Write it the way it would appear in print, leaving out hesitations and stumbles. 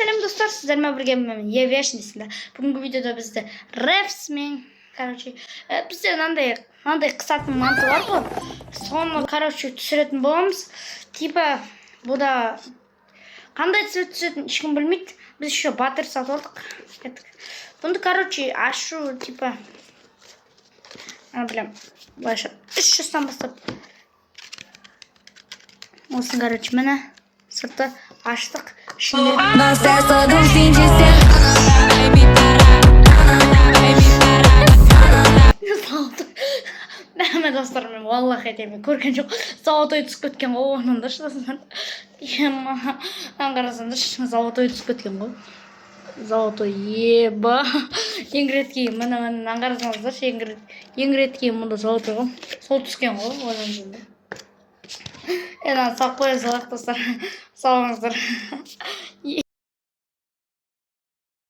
Selam dostlar, sizlerle birlikte ben Yevyaş'ın isminde. Bugünkü videoda bizde Refs'min bizde nандай kısaltma mantığı var bu. Sonra түсіретін боламыз. Типа bu da қандай цвет түсетінін ешкім білмейді. Біз еще батыр сатып алдық. Бұнды ашу типа білем былайша 3 жастан бастап осыны міне сырты аштық. Nossa, é só do fim de semana. Нәме достар, мен валлахи айтайын, көрген жоқ. Золотой түсіп кеткен ғой, онан да шыдасыңдар. Қарасаңдар, золотой түсіп кеткен ғой. Золотой еба. Ең рет кейін, міне қарасаңыздар, ең рет кейін мұнда золотой ғой. Сол түскен ғой, одан жынды. Сақ қоя салақ достар. Салыңыздар.